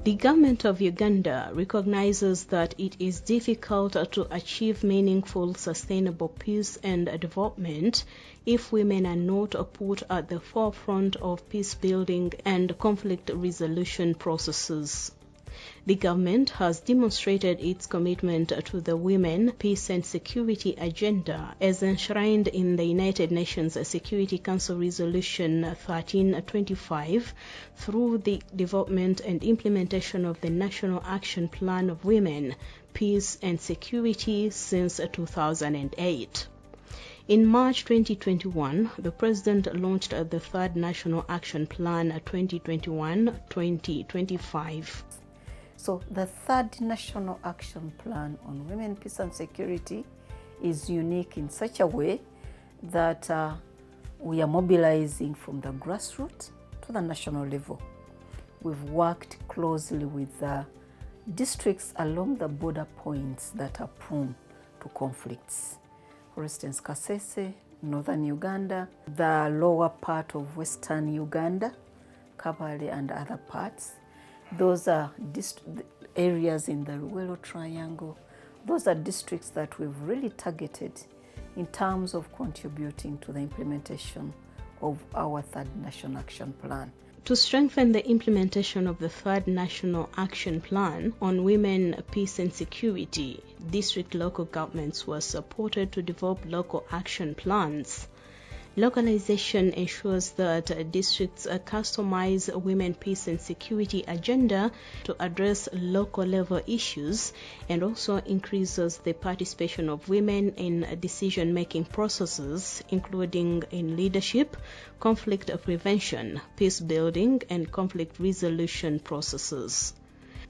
The government of Uganda recognizes that it is difficult to achieve meaningful, sustainable peace and development if women are not put at the forefront of peace building and conflict resolution processes. The government has demonstrated its commitment to the Women, Peace and Security Agenda as enshrined in the United Nations Security Council Resolution 1325 through the development and implementation of the National Action Plan of Women, Peace and Security since 2008. In March 2021, the President launched the third National Action Plan 2021-2025. So the third National Action Plan on Women, Peace and Security is unique in such a way that we are mobilizing from the grassroots to the national level. We've worked closely with districts along the border points that are prone to conflicts. For instance, Kasese, northern Uganda, the lower part of western Uganda, Kabale and other parts. Those are areas in the Ruwero Triangle. Those are districts that we've really targeted in terms of contributing to the implementation of our third National Action Plan. To strengthen the implementation of the third National Action Plan on Women, Peace and Security, district local governments were supported to develop local action plans. Localization ensures that districts customize women, peace and security agenda to address local level issues and also increases the participation of women in decision-making processes, including in leadership, conflict prevention, peace building and conflict resolution processes.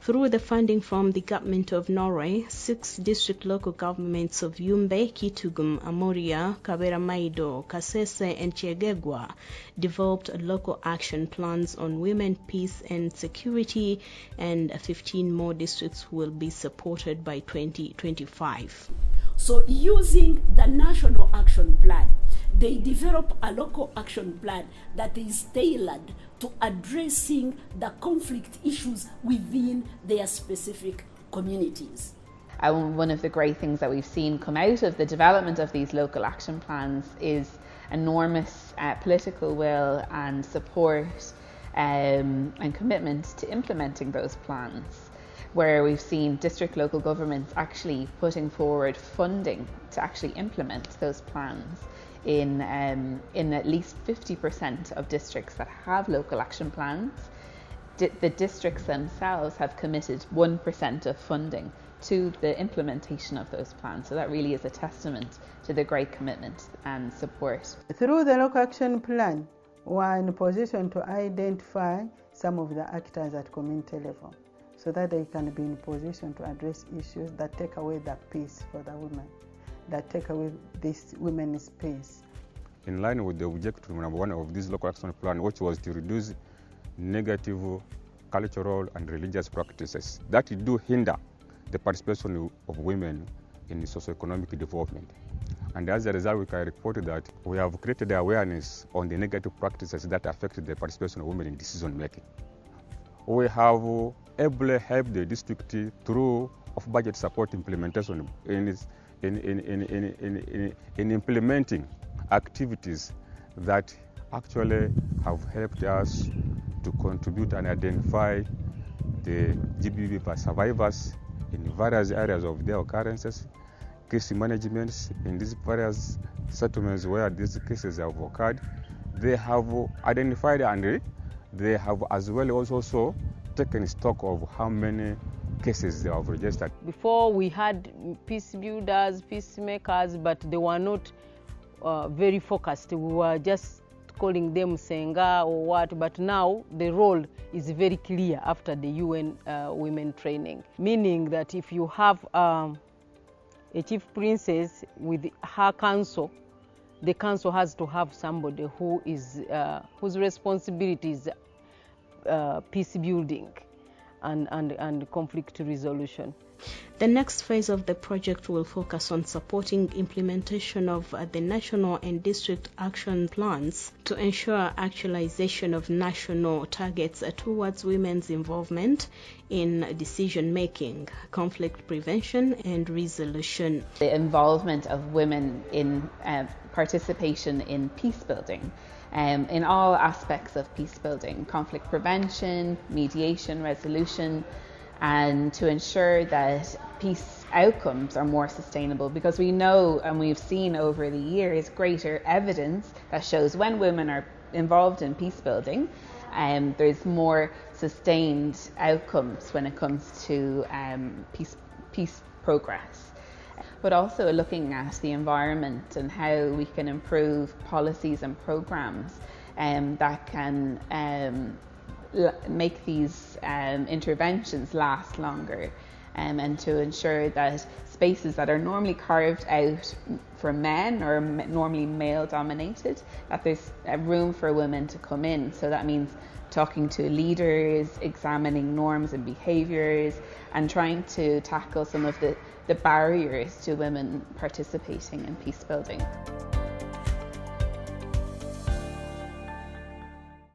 Through the funding from the government of Norway, 6 district local governments of Yumbe, Kitugum, Amoria, Kabera Maido, Kasese, and Chegegwa developed local action plans on women, peace, and security, and 15 more districts will be supported by 2025. So using the National Action Plan, they develop a local action plan that is tailored to addressing the conflict issues within their specific communities. One of the great things that we've seen come out of the development of these local action plans is enormous political will and support and commitment to implementing those plans, where we've seen district local governments actually putting forward funding to actually implement those plans in at least 50% of districts that have local action plans. The districts themselves have committed 1% of funding to the implementation of those plans. So that really is a testament to the great commitment and support. Through the local action plan, we are in a position to identify some of the actors at community level so that they can be in position to address issues that take away the peace for the women, that take away this women's peace. In line with the objective number 1 of this local action plan, which was to reduce negative cultural and religious practices that do hinder the participation of women in socio-economic development. And as a result, we can report that we have created awareness on the negative practices that affect the participation of women in decision making. We have ably helped the district through off-budget support implementation in implementing activities that actually have helped us to contribute and identify the GBV survivors in various areas of their occurrences, case management in these various settlements where these cases have occurred. They have identified and they have as well also taken stock of how many cases they have registered. Before we had peace builders, peacemakers, but they were not very focused. We were just calling them Senga or what, but now the role is very clear after the UN women training. Meaning that if you have a chief princess with her council, the council has to have somebody who is whose responsibility is peace building. and conflict resolution. The next phase of the project will focus on supporting implementation of the national and district action plans to ensure actualization of national targets towards women's involvement in decision making, conflict prevention and resolution. The involvement of women in participation in peace building. In all aspects of peace building, conflict prevention, mediation, resolution, and to ensure that peace outcomes are more sustainable, because we know and we've seen over the years greater evidence that shows when women are involved in peace building, there's more sustained outcomes when it comes to peace progress. But also looking at the environment and how we can improve policies and programs that can make these interventions last longer, and to ensure that spaces that are normally carved out for men or normally male dominated, that there's room for women to come in. So that means talking to leaders, examining norms and behaviours, and trying to tackle some of the barriers to women participating in peace building.